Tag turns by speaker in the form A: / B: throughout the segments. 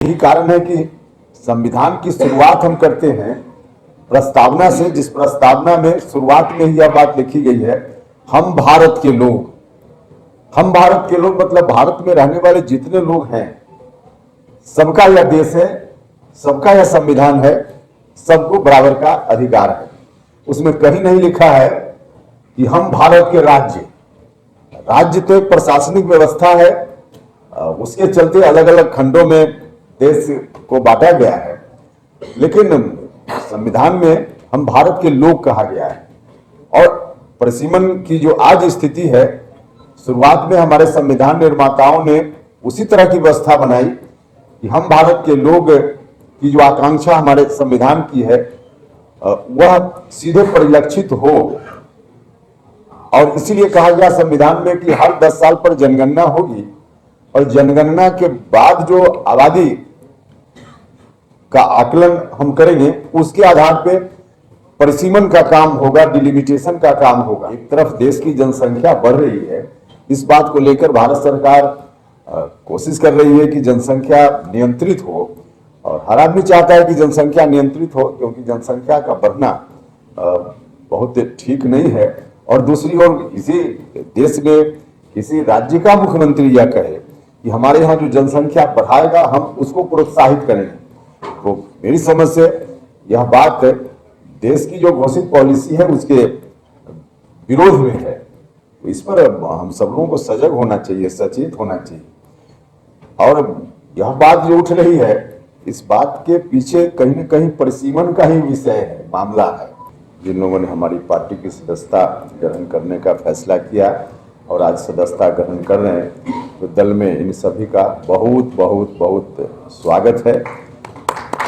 A: यही कारण है कि संविधान की शुरुआत हम करते हैं प्रस्तावना से, जिस प्रस्तावना में शुरुआत में ही यह बात लिखी गई है, हम भारत के लोग। हम भारत के लोग मतलब भारत में रहने वाले जितने लोग हैं, सबका यह देश है, सबका यह संविधान है, सबको बराबर का अधिकार है। उसमें कहीं नहीं लिखा है कि हम भारत के राज्य। राज्य तो एक प्रशासनिक व्यवस्था है, उसके चलते अलग अलग खंडों में देश को बांटा गया है, लेकिन संविधान में हम भारत के लोग कहा गया है। और परिसीमन की जो आज स्थिति है, शुरुआत में हमारे संविधान निर्माताओं ने उसी तरह की व्यवस्था बनाई कि हम भारत के लोग की जो आकांक्षा हमारे संविधान की है वह सीधे परिलक्षित हो। और इसीलिए कहा गया संविधान में कि हर 10 साल पर जनगणना होगी और जनगणना के बाद जो आबादी का आकलन हम करेंगे उसके आधार पे परिसीमन का काम होगा, डिलिमिटेशन का काम होगा। एक तरफ देश की जनसंख्या बढ़ रही है, इस बात को लेकर भारत सरकार कोशिश कर रही है कि जनसंख्या नियंत्रित हो, और हर आदमी चाहता है कि जनसंख्या नियंत्रित हो, क्योंकि जनसंख्या का बढ़ना बहुत ठीक नहीं है। और दूसरी ओर इसी देश में किसी राज्य का मुख्यमंत्री यह कहे कि हमारे यहाँ जो जनसंख्या बढ़ाएगा हम उसको प्रोत्साहित करेंगे, तो मेरी समझ से यह बात देश की जो घोषित पॉलिसी है उसके विरोध में है। तो इस पर हम सब लोगों को सजग होना चाहिए, सचेत होना चाहिए। और यह बात जो उठ रही है, इस बात के पीछे कहीं न कहीं परिसीमन का ही विषय है, मामला है। जिन लोगों ने हमारी पार्टी की सदस्यता ग्रहण करने का फैसला किया और आज सदस्यता ग्रहण कर रहे हैं, तो दल में इन सभी का बहुत बहुत बहुत स्वागत है।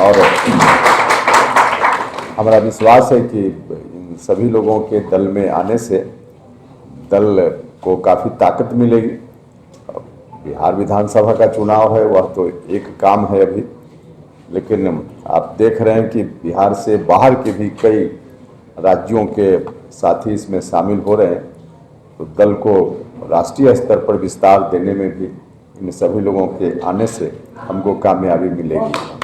A: और हमारा विश्वास है कि इन सभी लोगों के दल में आने से दल को काफ़ी ताकत मिलेगी। बिहार विधानसभा का चुनाव है, वह तो एक काम है अभी, लेकिन आप देख रहे हैं कि बिहार से बाहर के भी कई राज्यों के साथी इसमें शामिल हो रहे हैं, तो दल को राष्ट्रीय स्तर पर विस्तार देने में भी इन सभी लोगों के आने से हमको कामयाबी मिलेगी।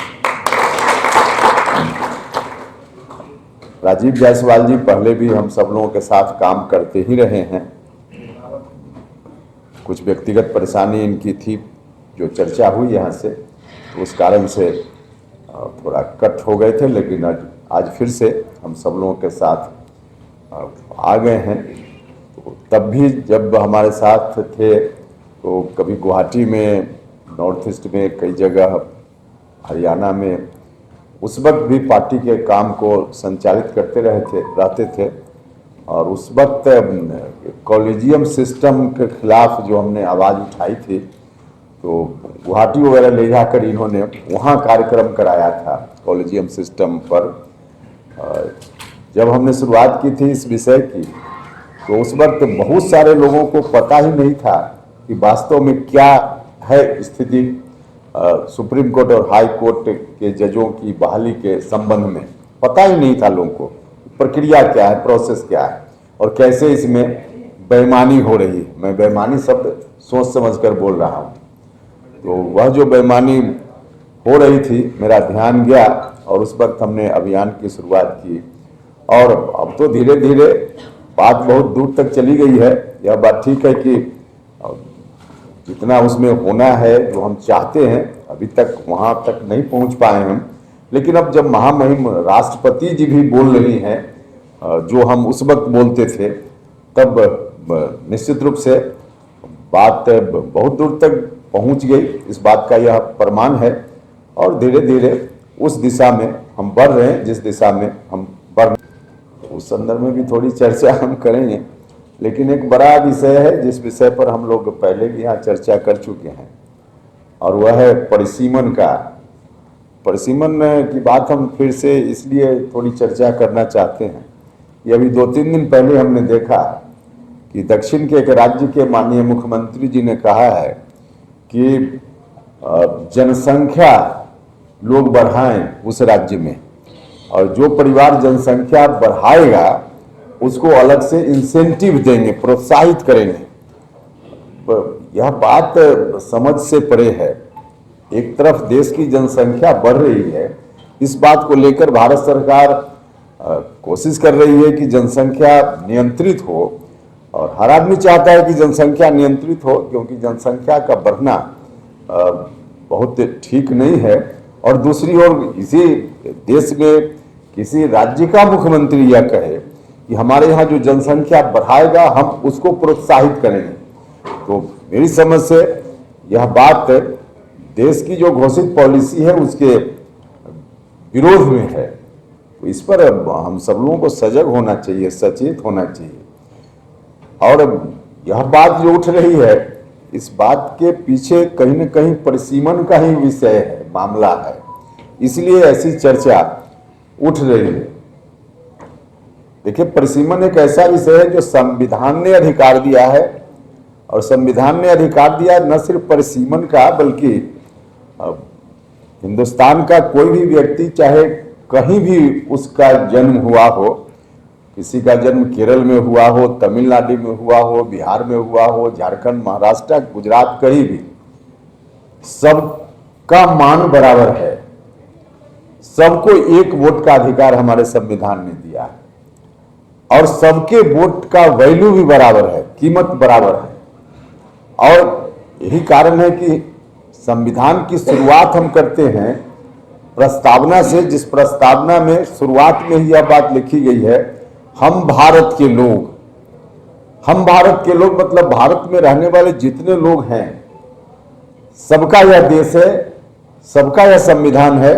A: राजीव जायसवाल जी पहले भी हम सब लोगों के साथ काम करते ही रहे हैं। कुछ व्यक्तिगत परेशानी इनकी थी जो चर्चा हुई यहाँ से, तो उस कारण से थोड़ा कट हो गए थे, लेकिन आज फिर से हम सब लोगों के साथ आ गए हैं। तो तब भी जब हमारे साथ थे तो कभी गुवाहाटी में, नॉर्थ ईस्ट में, कई जगह हरियाणा में, उस वक्त भी पार्टी के काम को संचालित करते रहते थे। और उस वक्त कॉलेजियम सिस्टम के खिलाफ जो हमने आवाज़ उठाई थी, तो गुवाहाटी वगैरह ले जाकर इन्होंने वहाँ कार्यक्रम कराया था कॉलेजियम सिस्टम पर। जब हमने शुरुआत की थी इस विषय की, तो उस वक्त बहुत सारे लोगों को पता ही नहीं था कि वास्तव में क्या है स्थिति सुप्रीम कोर्ट और हाई कोर्ट के जजों की बहाली के संबंध में। पता ही नहीं था लोगों को प्रक्रिया क्या है, प्रोसेस क्या है, और कैसे इसमें बेईमानी हो रही है। मैं बेईमानी शब्द सोच समझकर बोल रहा हूँ। तो वह जो बेईमानी हो रही थी, मेरा ध्यान गया और उस वक्त हमने अभियान की शुरुआत की। और अब तो धीरे धीरे बात बहुत दूर तक चली गई है। यह बात ठीक है कि जितना उसमें होना है, जो हम चाहते हैं, अभी तक वहाँ तक नहीं पहुँच पाए हम। लेकिन अब जब महामहिम राष्ट्रपति जी भी बोल रही हैं जो हम उस वक्त बोलते थे, तब निश्चित रूप से बात बहुत दूर तक पहुंच गई। इस बात का यह प्रमाण है। और धीरे धीरे उस दिशा में हम बढ़ रहे हैं जिस दिशा में हम बढ़ रहे हैं। उस संदर्भ में भी थोड़ी चर्चा हम करेंगे, लेकिन एक बड़ा विषय है जिस विषय पर हम लोग पहले भी यहाँ चर्चा कर चुके हैं, और वह है परिसीमन का। परिसीमन की बात हम फिर से इसलिए थोड़ी चर्चा करना चाहते हैं। ये अभी 2-3 दिन पहले हमने देखा कि दक्षिण के एक राज्य के माननीय मुख्यमंत्री जी ने कहा है कि जनसंख्या लोग बढ़ाएं उस राज्य में, और जो परिवार जनसंख्या बढ़ाएगा उसको अलग से इंसेंटिव देंगे, प्रोत्साहित करेंगे। यह बात समझ से परे है। एक तरफ देश की जनसंख्या बढ़ रही है, इस बात को लेकर भारत सरकार कोशिश कर रही है कि जनसंख्या नियंत्रित हो, और हर आदमी चाहता है कि जनसंख्या नियंत्रित हो, क्योंकि जनसंख्या का बढ़ना बहुत ठीक नहीं है। और दूसरी ओर इसी देश में किसी राज्य का मुख्यमंत्री यह कहे कि हमारे यहाँ जो जनसंख्या बढ़ाएगा हम उसको प्रोत्साहित करेंगे, तो मेरी समझ से यह बात देश की जो घोषित पॉलिसी है उसके विरोध में है। तो इस पर हम सब लोगों को सजग होना चाहिए, सचेत होना चाहिए। और यह बात जो उठ रही है, इस बात के पीछे कहीं न कहीं परिसीमन का ही विषय है, मामला है, इसलिए ऐसी चर्चा उठ रही है। देखिए, परिसीमन एक ऐसा विषय है जो संविधान ने अधिकार दिया है, और संविधान ने अधिकार दिया न सिर्फ परिसीमन का, बल्कि हिंदुस्तान का कोई भी व्यक्ति चाहे कहीं भी उसका जन्म हुआ हो, किसी का जन्म केरल में हुआ हो, तमिलनाडु में हुआ हो, बिहार में हुआ हो, झारखंड, महाराष्ट्र, गुजरात, कहीं भी, सबका मान बराबर है। सबको एक वोट का अधिकार हमारे संविधान ने दिया है, और सबके वोट का वैल्यू भी बराबर है, कीमत बराबर है। और यही कारण है कि संविधान की शुरुआत हम करते हैं प्रस्तावना से, जिस प्रस्तावना में शुरुआत में ही यह बात लिखी गई है, हम भारत के लोग। हम भारत के लोग मतलब भारत में रहने वाले जितने लोग हैं, सबका यह देश है, सबका यह संविधान है,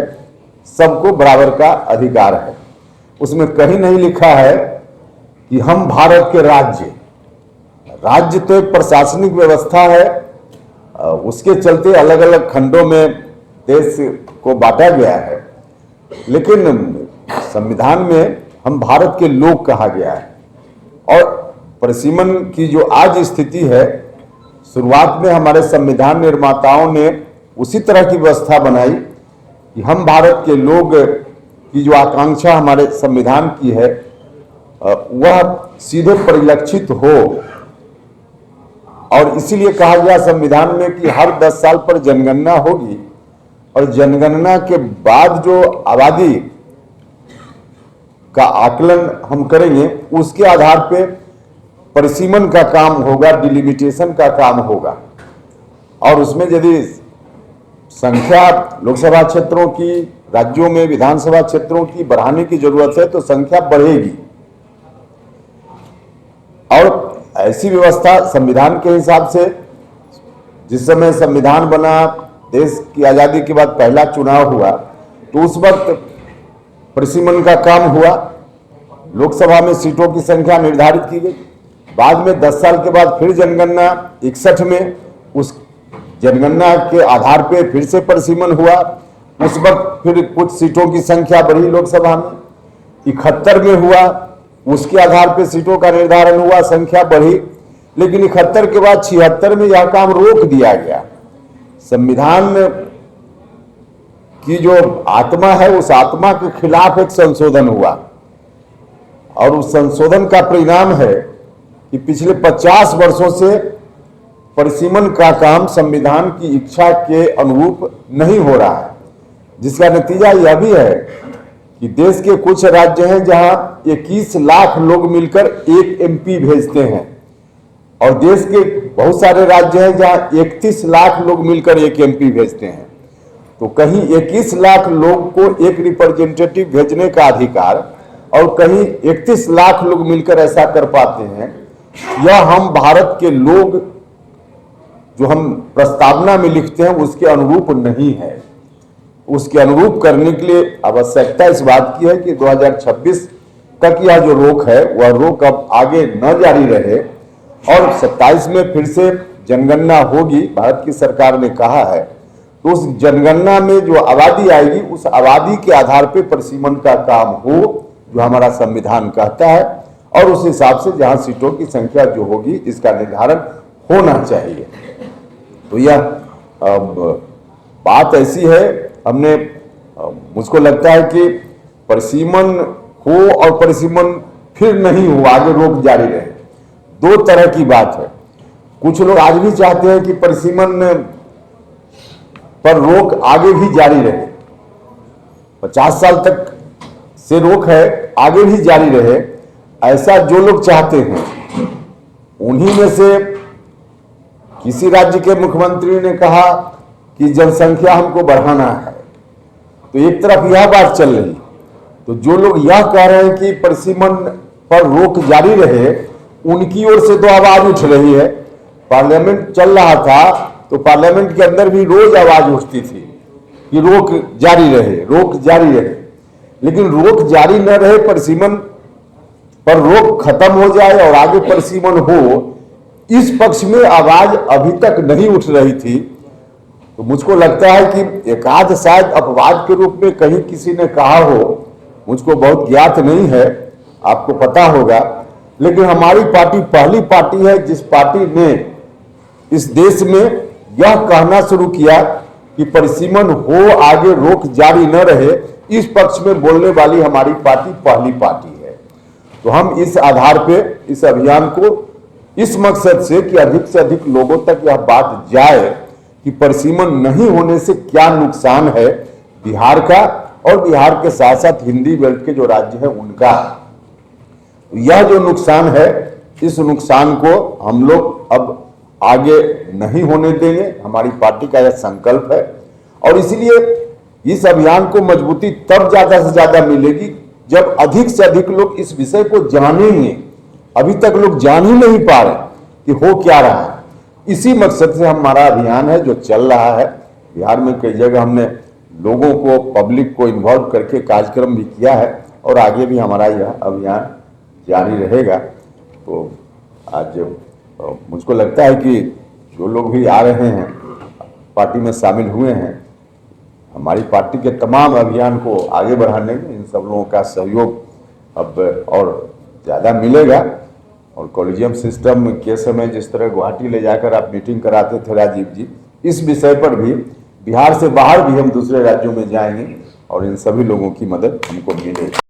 A: सबको बराबर का अधिकार है। उसमें कहीं नहीं लिखा है कि हम भारत के राज्य। राज्य तो एक प्रशासनिक व्यवस्था है, उसके चलते अलग अलग खंडों में देश को बांटा गया है, लेकिन संविधान में हम भारत के लोग कहा गया है। और परिसीमन की जो आज स्थिति है, शुरुआत में हमारे संविधान निर्माताओं ने उसी तरह की व्यवस्था बनाई कि हम भारत के लोग की जो आकांक्षा हमारे संविधान की है वह सीधे परिलक्षित हो। और इसीलिए कहा गया संविधान में कि हर 10 साल पर जनगणना होगी, और जनगणना के बाद जो आबादी का आकलन हम करेंगे उसके आधार पे परिसीमन का काम होगा, डिलिमिटेशन का काम होगा। और उसमें यदि संख्या लोकसभा क्षेत्रों की, राज्यों में विधानसभा क्षेत्रों की बढ़ाने की जरूरत है तो संख्या बढ़ेगी। और ऐसी व्यवस्था संविधान के हिसाब से, जिस समय संविधान बना, देश की आज़ादी के बाद पहला चुनाव हुआ, तो उस वक्त परिसीमन का काम हुआ, लोकसभा में सीटों की संख्या निर्धारित की गई। बाद में 10 साल के बाद फिर जनगणना 61 में, उस जनगणना के आधार पे फिर से परिसीमन हुआ। उस वक्त फिर कुछ सीटों की संख्या बढ़ी लोकसभा में, 71 में हुआ, उसके आधार पे सीटों का निर्धारण हुआ, संख्या बढ़ी। लेकिन 71 के बाद 76 में यह काम रोक दिया गया। संविधान की जो आत्मा है, उस आत्मा के खिलाफ एक संशोधन हुआ, और उस संशोधन का परिणाम है कि पिछले 50 वर्षों से परिसीमन का काम संविधान की इच्छा के अनुरूप नहीं हो रहा है, जिसका नतीजा यह भी है कि देश के कुछ राज्य हैं जहां 21 लाख लोग मिलकर एक एमपी भेजते हैं, और देश के बहुत सारे राज्य हैं जहां 31 लाख लोग मिलकर एक एमपी भेजते हैं। तो कहीं 21 लाख लोग को एक रिप्रेजेंटेटिव भेजने का अधिकार, और कहीं 31 लाख लोग मिलकर ऐसा कर पाते हैं। यह हम भारत के लोग जो हम प्रस्तावना में लिखते हैं उसके अनुरूप नहीं है। उसके अनुरूप करने के लिए आवश्यकता इस बात की है कि 2026 तक यह जो रोक है वह रोक अब आगे न जारी रहे, और 27 में फिर से जनगणना होगी, भारत की सरकार ने कहा है। तो उस जनगणना में जो आबादी आएगी, उस आबादी के आधार पर परिसीमन का काम हो, जो हमारा संविधान कहता है, और उस हिसाब से जहां सीटों की संख्या जो होगी इसका निर्धारण होना चाहिए। तो यह बात ऐसी है, हमने मुझको लगता है कि परिसीमन हो और परिसीमन फिर नहीं हो, आगे रोक जारी रहे, दो तरह की बात है। कुछ लोग आज भी चाहते हैं कि परिसीमन पर रोक आगे भी जारी रहे, 50 साल तक से रोक है, आगे भी जारी रहे, ऐसा जो लोग चाहते हैं। उन्हीं में से किसी राज्य के मुख्यमंत्री ने कहा कि जनसंख्या हमको बढ़ाना है, तो एक तरफ यह बात चल रही, तो जो लोग यह कह रहे हैं कि परिसीमन पर रोक जारी रहे, उनकी ओर से तो आवाज उठ रही है। पार्लियामेंट चल रहा था तो पार्लियामेंट के अंदर भी रोज आवाज उठती थी कि रोक जारी रहे, रोक जारी रहे। लेकिन रोक जारी न रहे, परिसीमन पर रोक खत्म हो जाए और आगे परिसीमन हो, इस पक्ष में आवाज अभी तक नहीं उठ रही थी। तो मुझको लगता है कि एकाध शायद अपवाद के रूप में कहीं किसी ने कहा हो, मुझको बहुत ज्ञात नहीं है, आपको पता होगा। लेकिन हमारी पार्टी पहली पार्टी है जिस पार्टी ने इस देश में यह कहना शुरू किया कि परिसीमन हो, आगे रोक जारी न रहे, इस पक्ष में बोलने वाली हमारी पार्टी पहली पार्टी है। तो हम इस आधार पे इस अभियान को इस मकसद से कि अधिक से अधिक लोगों तक यह बात जाए कि परिसीमन नहीं होने से क्या नुकसान है बिहार का, और बिहार के साथ साथ हिंदी बेल्ट के जो राज्य है उनका। यह जो नुकसान है, इस नुकसान को हम लोग अब आगे नहीं होने देंगे, हमारी पार्टी का यह संकल्प है। और इसलिए इस अभियान को मजबूती तब ज्यादा से ज्यादा मिलेगी जब अधिक से अधिक लोग इस विषय को जानेंगे। अभी तक लोग जान ही नहीं पा रहे कि हो क्या रहा है। इसी मकसद से हमारा अभियान है जो चल रहा है। बिहार में कई जगह हमने लोगों को, पब्लिक को इन्वॉल्व करके कार्यक्रम भी किया है और आगे भी हमारा यह अभियान जारी रहेगा। तो आज मुझको लगता है कि जो लोग भी आ रहे हैं, पार्टी में शामिल हुए हैं, हमारी पार्टी के तमाम अभियान को आगे बढ़ाने में इन सब लोगों का सहयोग अब और ज़्यादा मिलेगा। और कॉलेजियम सिस्टम के समय जिस तरह गुवाहाटी ले जाकर आप मीटिंग कराते थे राजीव जी, इस विषय पर भी बिहार से बाहर भी हम दूसरे राज्यों में जाएंगे और इन सभी लोगों की मदद हमको मिलेगी।